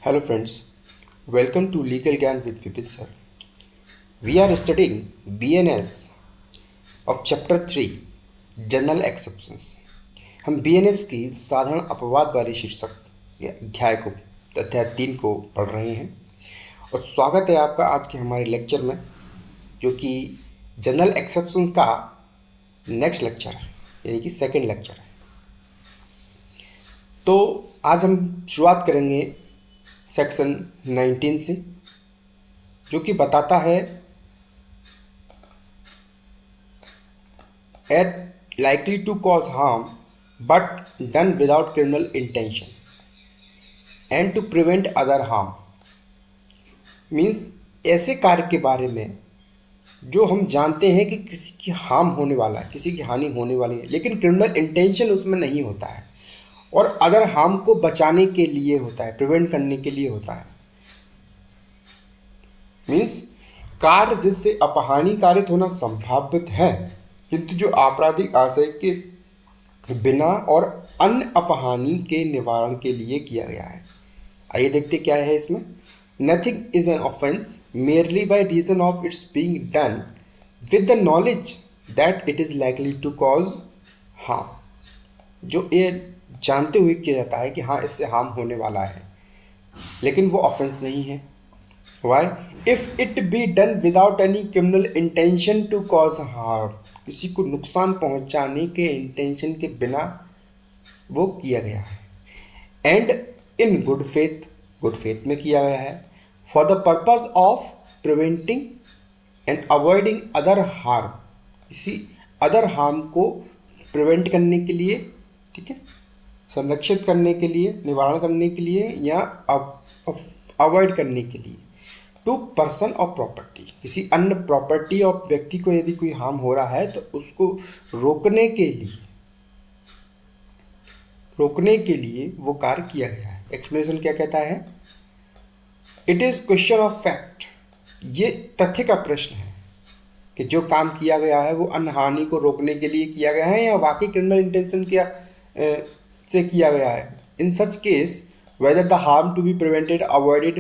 Hello friends, welcome to Legal Gyan with Vipin sir. We are studying BNS of Chapter 3 General Exceptions. हम BNS की साधारण अपवाद वाले शीर्षक अध्याय को अध्याय 3 को पढ़ रहे हैं और स्वागत है आपका आज के हमारे लेक्चर में जो कि जनरल एक्सेप्शंस का नेक्स्ट लेक्चर है यानी कि सेकंड लेक्चर है। तो आज हम शुरुआत करेंगे सेक्शन 19 से जो कि बताता है act likely to cause harm but done without criminal intention and to prevent other harm. Means ऐसे कार्य के बारे में जो हम जानते हैं कि किसी की हार्म होने वाला है, किसी की हानि होने वाली है, लेकिन क्रिमिनल इंटेंशन उसमें नहीं होता है और अदर हार्म को बचाने के लिए होता है, प्रिवेंट करने के लिए होता है। मीन्स कार्य जिससे अपहानि कारित होना संभावित है किंतु जो आपराधिक आशय के बिना और अन्य अपहानि के निवारण के लिए किया गया है। आइए देखते क्या है इसमें। Nothing is an offence merely by reason of its being done with the knowledge that it is likely to cause harm. जो ये जानते हुए किया जाता है कि हाँ इससे हार्म होने वाला है लेकिन वो ऑफेंस नहीं है। Why? If it be done without any criminal intention to cause harm, किसी को नुकसान पहुंचाने के इंटेंशन के बिना वो किया गया है। एंड इन गुड फेथ में किया गया है for the purpose of preventing and avoiding other harm, किसी अदर हार्म को प्रिवेंट करने के लिए, ठीक है, संरक्षित करने के लिए, निवारण करने के लिए या अवॉइड करने के लिए। टू पर्सन और प्रॉपर्टी, किसी अन्य प्रॉपर्टी और व्यक्ति को यदि कोई हार्म हो रहा है तो उसको रोकने के लिए वो कार्य किया गया है। एक्सप्लेनेशन क्या कहता है? It is question of fact, ये तथ्य का प्रश्न है कि जो काम किया गया है वो अन्य हानि को रोकने के लिए किया गया है या वाकई क्रिमिनल इंटेंशन से किया गया है। In such case whether the harm to be prevented avoided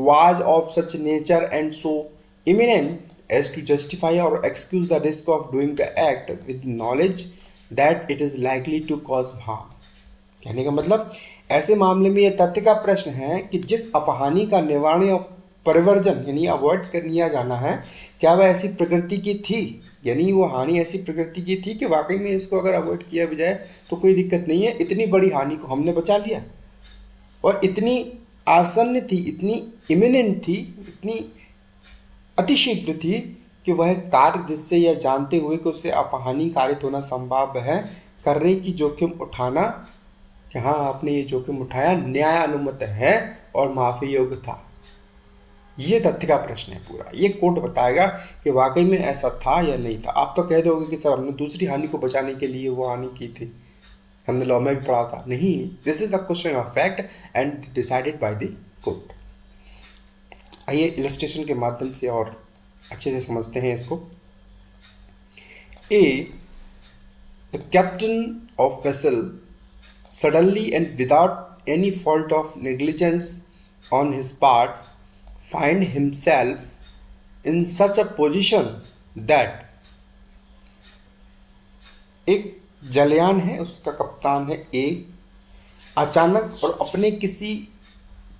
was of such nature and so imminent as to justify or excuse the risk of doing the act with knowledge that it is likely to cause harm। कहने का मतलब ऐसे मामले में यह तथ्य का प्रश्न है कि जिस अपहानि का निवारण या परिवर्जन यानी अवॉइड किया जाना है, क्या वह ऐसी प्रकृति की थी, यानी वो हानि ऐसी प्रकृति की थी कि वाकई में इसको अगर अवॉइड किया भी जाए तो कोई दिक्कत नहीं है, इतनी बड़ी हानि को हमने बचा लिया और इतनी आसन्न थी, इतनी इमिनेंट थी, इतनी अतिशीघ्र थी कि वह कार्य जिससे यह जानते हुए कि उससे अपहानि कारित होना संभव है करने की जोखिम उठाना, कि हाँ आपने ये जोखिम उठाया, न्याय अनुमत है और माफी योग्य था। ये तथ्य का प्रश्न है पूरा। ये कोर्ट बताएगा कि वाकई में ऐसा था या नहीं था। आप तो कह दोगे कि सर हमने दूसरी हानि को बचाने के लिए वो हानि की थी, हमने लॉ में भी पढ़ा था। नहीं, this is the question of fact and decided by the court. आइए इलस्ट्रेशन के माध्यम से और अच्छे से समझते हैं इसको। A captain of vessel suddenly and without any fault of negligence on his part find himself in such a position that, एक जलयान है, उसका कप्तान है ए, अचानक और अपने किसी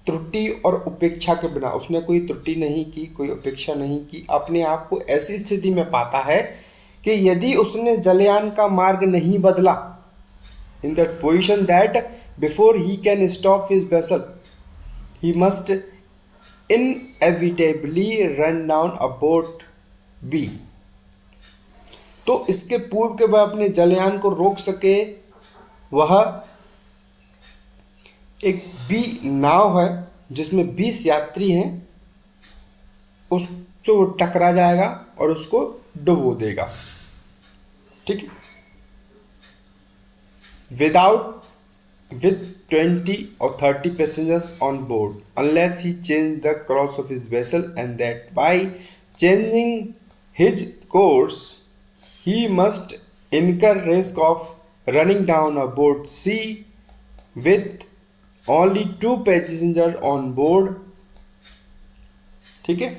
त्रुटि और उपेक्षा के बिना, उसने कोई त्रुटि नहीं की, कोई उपेक्षा नहीं की, अपने आप को ऐसी स्थिति में पाता है कि यदि उसने जलयान का मार्ग नहीं बदला, in that position that before he can stop his vessel he must inevitably run down a boat B. तो इसके पूर्व के वह अपने जलयान को रोक सके, वह एक बी नाव है जिसमें 20 यात्री हैं, उससे वो टकरा जाएगा और उसको डुबो देगा। ठीक है, with 20 or 30 passengers on board unless he changed the course of his vessel, and that by changing his course he must incur risk of running down a boat sea with only 2 passenger on board. ठीक है,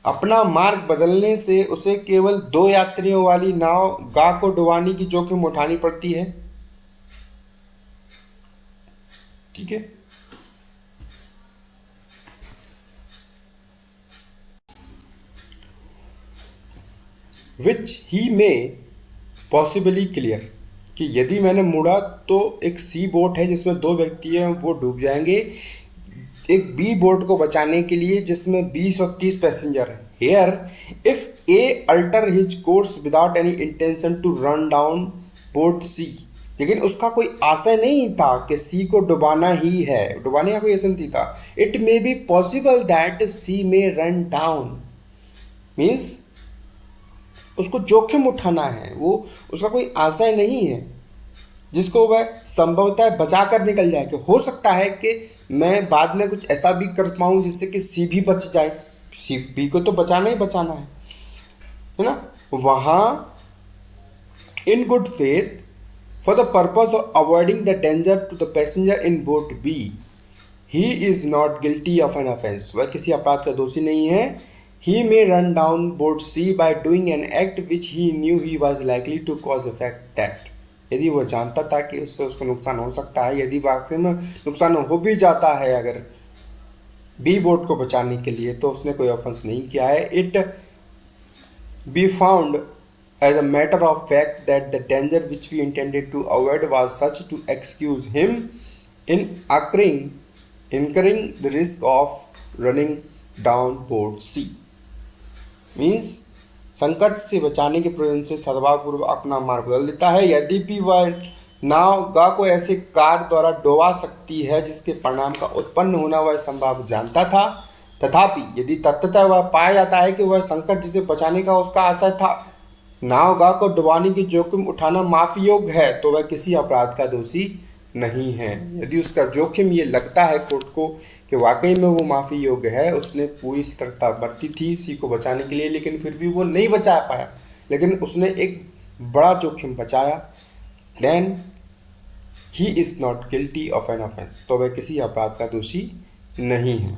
अपना मार्ग बदलने से उसे केवल 2 यात्रियों वाली नाव गा को डुबाने की जोखिम उठानी पड़ती है। ठीक है, विच ही में पॉसिबली क्लियर, कि यदि मैंने मुड़ा तो एक सी बोट है जिसमें 2 व्यक्ति हैं वो डूब जाएंगे, एक बी बोट को बचाने के लिए जिसमें 20 और 30 पैसेंजर हैं। Here if a alter his course without any intention to run down boat see, लेकिन उसका कोई आशय नहीं था कि सी को डुबाना ही है, डुबाने का कोई आशय नहीं था। It may be possible that C may run down, means उसको जोखिम उठाना है, वो उसका कोई आशय नहीं है जिसको वह संभवतः बचा कर निकल जाए, कि हो सकता है कि मैं बाद में कुछ ऐसा भी कर पाऊँ जिससे कि सी भी बच जाए, सी बी को तो बचाना ही बचाना है ना। वहाँ in good faith for the purpose of avoiding the danger to the passenger in boat B he is not guilty of an offence, वह किसी अपराध का दोषी नहीं है। He may run down boat C by doing an act which he knew he was likely to cause effect that, यदि वह जानता था कि उससे उसको नुकसान हो सकता है, यदि वाकई में नुकसान हो भी जाता है अगर बी बोट को बचाने के लिए, तो उसने कोई ऑफेंस नहीं किया है। It be found as a matter of fact that the danger which we intended to avoid was such to excuse him in incurring the risk of running down boat C, means संकट से बचाने के प्रयोजन से सद्भावपूर्वक अपना मार्ग बदल देता है। यद्यपि वह नाव गा को ऐसे कार द्वारा डुबा सकती है जिसके परिणाम का उत्पन्न होना वह संभव जानता था, तथापि यदि तत्वतः वह पाया जाता है कि वह संकट जिसे बचाने का उसका आशय था, नाव गा को डुबाने की जोखिम उठाना माफी योग्य है, तो वह किसी अपराध का दोषी नहीं है। यदि उसका जोखिम ये लगता है कोर्ट को कि वाकई में वो माफ़ी योग्य है, उसने पूरी सतर्कता बरती थी सी को बचाने के लिए, लेकिन फिर भी वो नहीं बचा पाया, लेकिन उसने एक बड़ा जोखिम बचाया, then he is not guilty of an offence, तो वह किसी अपराध का दोषी नहीं है।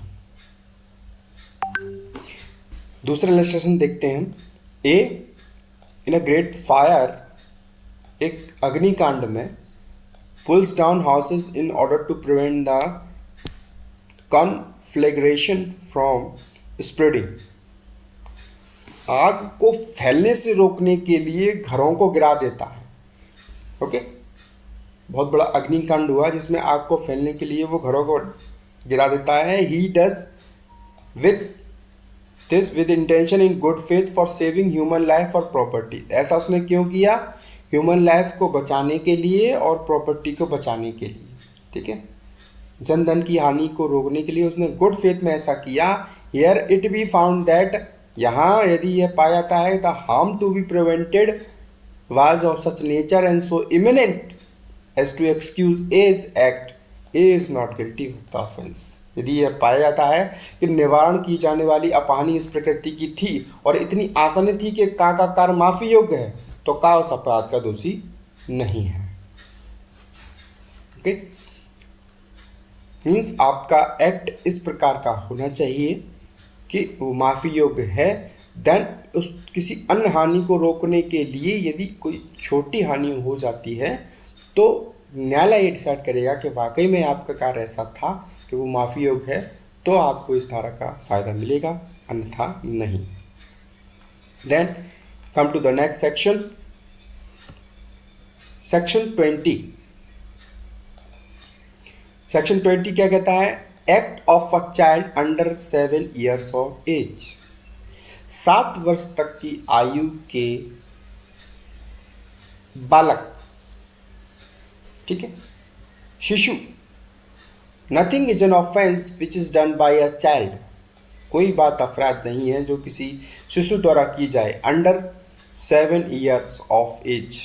दूसरा इलस्ट्रेशन देखते हैं। ए इन अ ग्रेट फायर, एक अग्निकांड में, pulls down houses in order to prevent the conflagration from spreading, आग को फैलने से रोकने के लिए घरों को गिरा देता है। ओके, बहुत बड़ा अग्निकांड हुआ जिसमें आग को फैलने के लिए वो घरों को गिरा देता है। He does with this with intention in good faith for saving human life और प्रॉपर्टी, ऐसा उसने क्यों किया? ह्यूमन लाइफ को बचाने के लिए और प्रॉपर्टी को बचाने के लिए। ठीक है, जनधन की हानि को रोकने के लिए उसने गुड फेथ में ऐसा किया। Here it be found that, यहाँ यदि यह पाया जाता है the harm to be prevented was of such nature and so imminent as to excuse as act, a is not guilty of the offence. यदि यह पाया जाता है कि निवारण की जाने वाली अपहानि इस प्रकृति की थी और इतनी आसानी थी कि का कार्य माफी योग्य है, तो का उस अपराध का दोषी नहीं है। ओके, मीन्स आपका एक्ट इस प्रकार का होना चाहिए कि वो माफी योग्य है। देन उस किसी अन्य हानि को रोकने के लिए यदि कोई छोटी हानि हो जाती है तो न्यायालय ये डिसाइड करेगा कि वाकई में आपका कार्य ऐसा था कि वो माफी योग्य है, तो आपको इस धारा का फायदा मिलेगा, अन्यथा नहीं। Then come to the next section, section 20। section 20 क्या कहता है? Act of a child under 7 years of age, 7 वर्ष तक की आयु के बालक, ठीक है, शिशु। Nothing is an offence which is done by a child, कोई बात अपराध नहीं है जो किसी शिशु द्वारा की जाए। Under 7 years of age,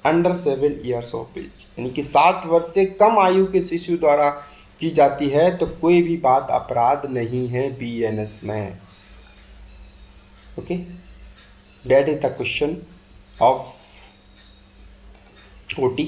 under 7 years of age यानी कि 7 वर्ष से कम आयु के शिशु द्वारा की जाती है तो कोई भी बात अपराध नहीं है बीएनएस में। Okay, that is the question of OT.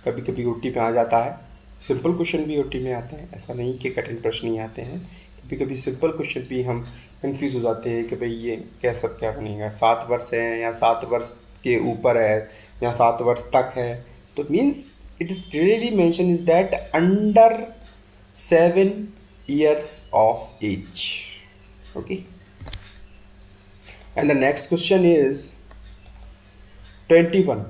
कभी कभी ओटी पे आ जाता है सिंपल क्वेश्चन भी ओटी में आते हैं, ऐसा नहीं कि कठिन प्रश्न ही आते हैं। कभी कभी सिंपल क्वेश्चन भी हम कंफ्यूज हो जाते हैं कि भाई ये कैसा क्या बनेगा, 7 वर्ष है या 7 वर्ष के ऊपर है या 7 वर्ष तक है। तो means it is clearly mention is that under 7 years of age. Okay. And the next question is 21.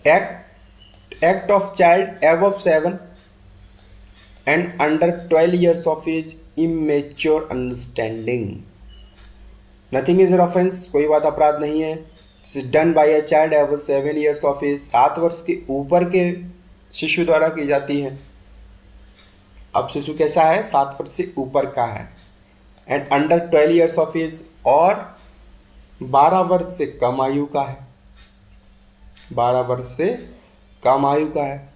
Act of child above 7 and under 12 years of age, immature understanding. Nothing is an offense, कोई बात अपराध नहीं है. This is done by a child above 7 years of age. 7 वर्ष के ऊपर के शिशु द्वारा की जाती है. अब शिशु कैसा है? 7 वर्ष से ऊपर का है. And under 12 years of age, और 12 वर्ष से कम आयु का है. 12 वर्ष से कम आयु का है.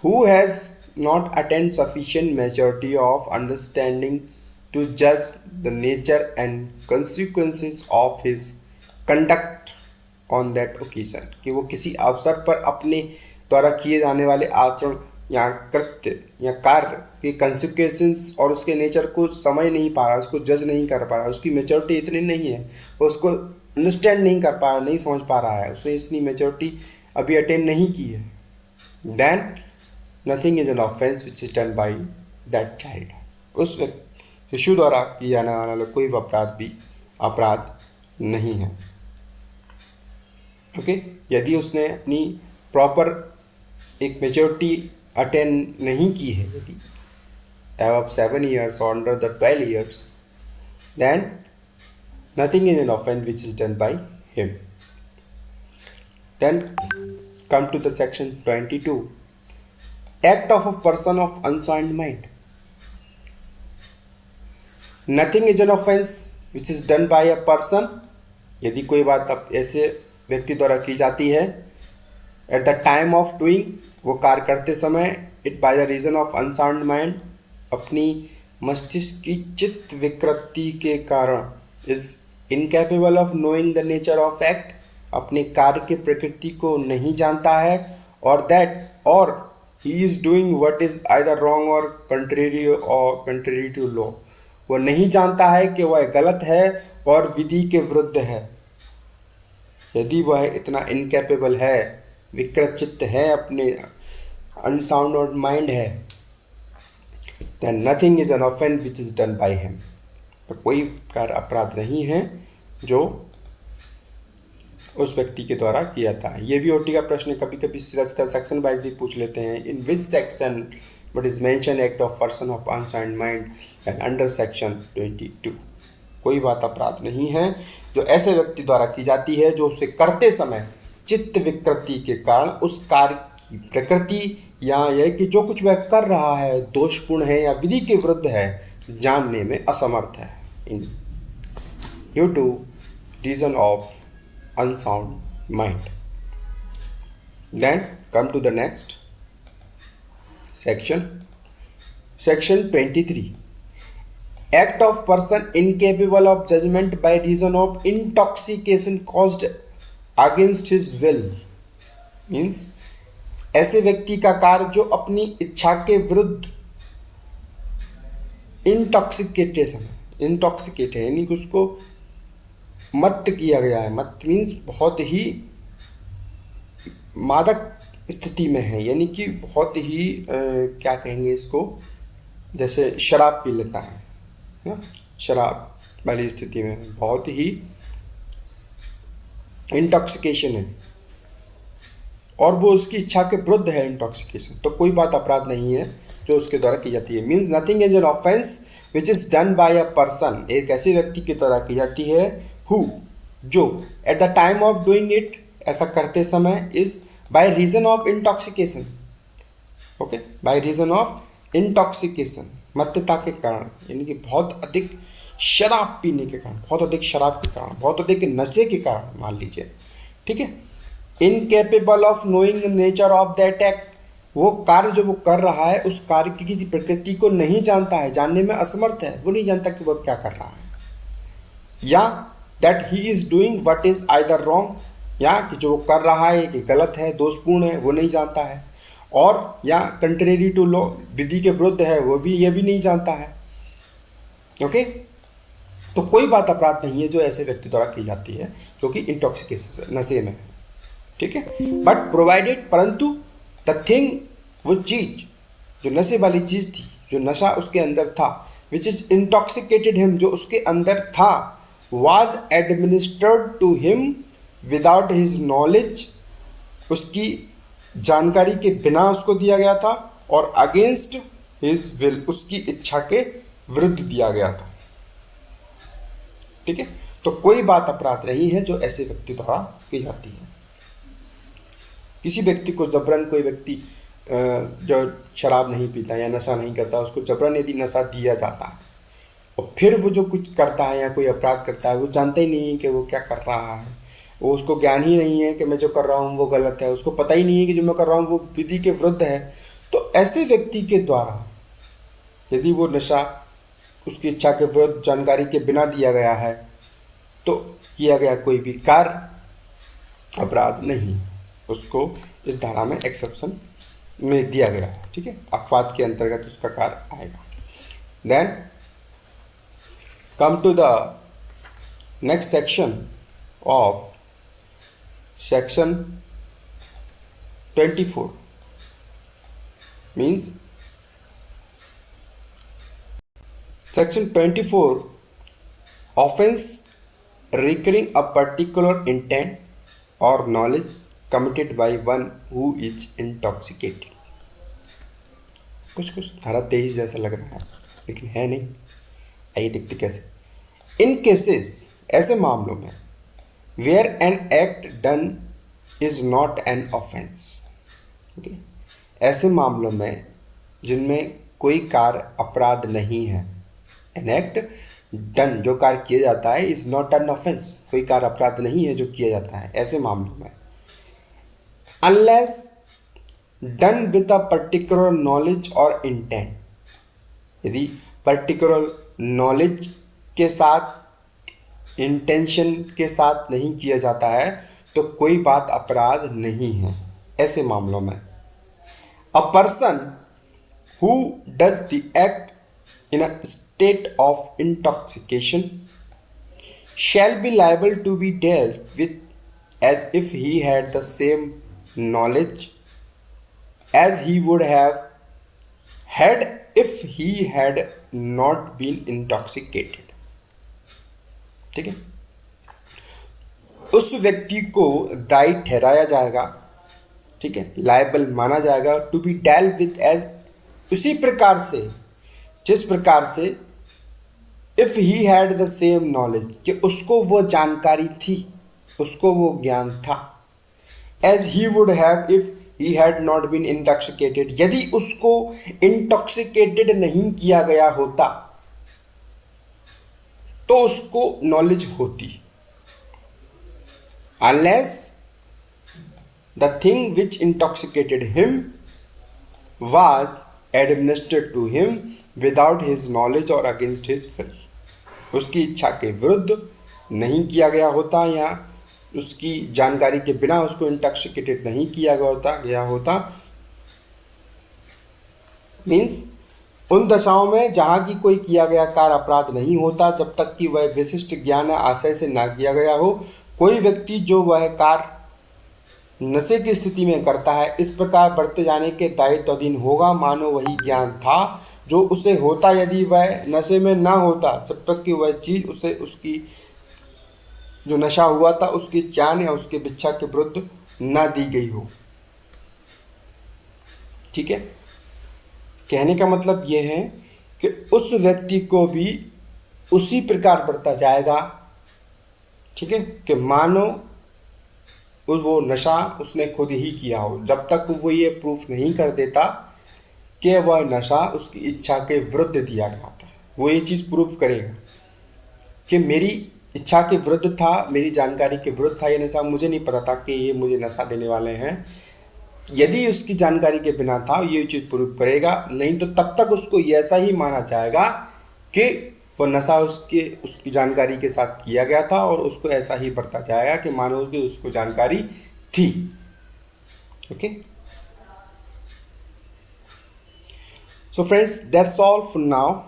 Who has not attained sufficient maturity of understanding to judge the nature and consequences of his conduct on that occasion. कि वो किसी अवसर पर अपने द्वारा किए जाने वाले आचरण या कृत्य या कार्य के कंसिक्वेंसेस और उसके नेचर को समझ नहीं पा रहा, उसको जज नहीं कर पा रहा, उसकी मेच्योरिटी इतनी नहीं है, वो उसको अंडरस्टैंड नहीं कर पा रहा, नहीं समझ पा रहा है, उसने इतनी मेच्योरिटी अभी अटेन नहीं की है. Then nothing is an offence which is done by that child. उस शिशु द्वारा किया जाने वाला कोई अपराध नहीं है. ओके. यदि उसने अपनी प्रॉपर एक मेच्योरिटी अटेन नहीं की है, यदि above 7 years or under the 12 years, then nothing is an offense which is done by him. Then come to the section 22. Act of a person of unsound mind. Nothing is an offense which is done by a person. यदि कोई बात अब ऐसे व्यक्ति द्वारा की जाती है at the time of doing, वो कार्य करते समय, it by the reason of unsound mind, अपनी मस्तिष्क की चित्त विकृति के कारण, is incapable of knowing the nature of act, अपने कार्य के प्रकृति को नहीं जानता है, और he is doing what is either wrong or contrary to law, वो नहीं जानता है कि वह गलत है और विधि के विरुद्ध है. यदि वह इतना इनकैपेबल है, विकृत चित्त है, अपने अनसाउंड माइंड है, then nothing is an offense which is done by him. तो कोई कार्य अपराध नहीं है जो उस व्यक्ति के द्वारा किया था. ये भी ओटी का प्रश्न कभी कभी सीधा सीधा सेक्शन वाइज भी पूछ लेते हैं. In which section but is mention act of person of unsound mind and under section 22. कोई बात अपराध नहीं है जो ऐसे व्यक्ति द्वारा की जाती है जो उसे करते समय चित्त विकृति के कारण उस कार्य की प्रकृति या यह कि जो कुछ वह कर रहा है दोषपूर्ण है या विधि के विरुद्ध है जानने में असमर्थ है, in due to reason of unsound mind. Then come to the next section 23. Act of person incapable of judgment by reason of intoxication caused against his will. Means ऐसे व्यक्ति का कार्य जो अपनी इच्छा के विरुद्ध इंटॉक्सिकेट है, यानी कि उसको मत किया गया है. मत मीन्स बहुत ही मादक स्थिति में है, यानी कि बहुत ही क्या कहेंगे इसको, जैसे शराब पी लेता है ना, शराब वाली स्थिति में बहुत ही इंटॉक्सिकेशन है और वो उसकी इच्छा के विरुद्ध है इंटॉक्सिकेशन. तो कोई बात अपराध नहीं है जो उसके द्वारा की जाती है. Means nothing is an offence which is done by a person, एक ऐसे व्यक्ति के द्वारा की जाती है हु, जो at the time of doing it, ऐसा करते समय, is by reason of intoxication. Okay, by reason of intoxication, मत्तता के कारण, यानी कि बहुत अधिक शराब पीने के कारण, बहुत अधिक शराब के कारण, बहुत अधिक नशे के कारण मान लीजिए. ठीक है. Incapable of knowing nature of that act, वो कार्य जो वो कर रहा है उस कार्य की प्रकृति को नहीं जानता है, जानने में असमर्थ है, वो नहीं जानता कि वह क्या कर रहा है. या that he is doing what is either wrong या कि जो वो कर रहा है कि गलत है, दोषपूर्ण है, वो नहीं जानता है, और या कंट्रेरी टू लॉ, विधि के विरुद्ध है, वो भी ये भी नहीं जानता है। ओके, तो कोई बात अपराध नहीं है जो ऐसे व्यक्ति द्वारा की जाती है जो कि इंटॉक्सिकेशन, नशे में है। ठीक है, बट प्रोवाइडेड, परंतु द थिंग, वो चीज जो नशे वाली चीज थी, जो नशा उसके अंदर था, विच इज इंटॉक्सिकेटेड हिम, जो उसके अंदर था, was administered to him without his knowledge, उसकी जानकारी के बिना उसको दिया गया था, और अगेंस्ट हिज विल, उसकी इच्छा के विरुद्ध दिया गया था। ठीक है, तो कोई बात अपराध नहीं है जो ऐसे व्यक्ति द्वारा की जाती है। किसी व्यक्ति को जबरन, कोई व्यक्ति जो शराब नहीं पीता या नशा नहीं करता, उसको जबरन यदि नशा दिया जाता है और फिर वो जो कुछ करता है या कोई अपराध करता है, वो जानता ही नहीं है कि वो क्या कर रहा है, वो उसको ज्ञान ही नहीं है कि मैं जो कर रहा हूँ वो गलत है, उसको पता ही नहीं है कि जो मैं कर रहा हूँ वो विधि के विरुद्ध है। तो ऐसे व्यक्ति के द्वारा यदि वो नशा उसकी इच्छा के विरुद्ध जानकारी के बिना दिया गया है, तो किया गया कोई भी कार्य अपराध नहीं, उसको इस धारा में एक्सेप्शन में दिया गया है। ठीक है, अपवाद के अंतर्गत उसका कार्य आएगा। Then come to the next section of section 24 means section 24 offense recurring a particular intent or knowledge committed by one who is intoxicated। कुछ धारा 23 जैसा लग रहा है लेकिन है नहीं, आइए देखते कैसे। इन केसेस, ऐसे मामलों में, where an act done is not an offence. Okay, ऐसे मामलों में जिनमें कोई कार्य अपराध नहीं है, एन एक्ट डन, जो कार्य किया जाता है, इज नॉट एन ऑफेंस, कोई कार्य अपराध नहीं है जो किया जाता है, ऐसे मामलों में, unless done with a particular knowledge और इंटेंट, यदि पर्टिकुलर नॉलेज के साथ, इंटेंशन के साथ नहीं किया जाता है तो कोई बात अपराध नहीं है। ऐसे मामलों में a person who does the act in a state of intoxication shall be liable to be dealt with as if he had the same knowledge as he would have had if he had not been intoxicated। ठीक है, उस व्यक्ति को दायी ठहराया जाएगा, ठीक है, liable माना जाएगा, to be dealt with as, उसी प्रकार से जिस प्रकार से if he had the same knowledge, कि उसको वो जानकारी थी, उसको वो ज्ञान था, as he would have if he had not been intoxicated, यदि उसको इंटॉक्सिकेटेड नहीं किया गया होता तो उसको नॉलेज होती। Unless the thing which intoxicated him was administered to him without his knowledge or against his will, उसकी इच्छा के विरुद्ध नहीं किया गया होता या उसकी जानकारी के बिना उसको इंटॉक्सिकेटेड नहीं किया गया होता, मीन्स उन दशाओं में जहाँ की कोई किया गया कार्य अपराध नहीं होता जब तक कि वह विशिष्ट ज्ञान आशय से ना किया गया हो। कोई व्यक्ति जो वह कार्य नशे की स्थिति में करता है, इस प्रकार बढ़ते जाने के दायित्वाधीन होगा मानो वही ज्ञान था जो उसे होता यदि वह नशे में ना होता, जब तक कि वह चीज़ उसे, उसकी जो नशा हुआ था उसकी ज्ञान या उसके इच्छा के विरुद्ध ना दी गई हो। ठीक है, कहने का मतलब यह है कि उस व्यक्ति को भी उसी प्रकार बढ़ता जाएगा, ठीक है, कि मानो वो नशा उसने खुद ही किया हो, जब तक वो ये प्रूफ नहीं कर देता कि वह नशा उसकी इच्छा के विरुद्ध दिया गया था। वो ये चीज़ प्रूफ करेगा कि मेरी इच्छा के विरुद्ध था, मेरी जानकारी के विरुद्ध था ये नशा, मुझे नहीं पता था कि ये मुझे नशा देने वाले हैं। यदि उसकी जानकारी के बिना था ये चीज़ प्रूफ करेगा, नहीं तो तब तक उसको ऐसा ही माना जाएगा कि वो नशा उसकी जानकारी के साथ किया गया था और उसको ऐसा ही बरता जाएगा कि मानो कि उसको जानकारी थी। Okay, so friends, that's all for now.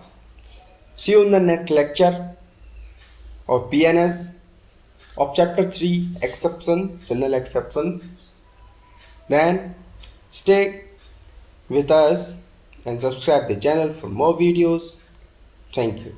See you in the next lecture of PNS of chapter 3, exception, general exception. Then stay with us and subscribe the channel for more videos. Thank you.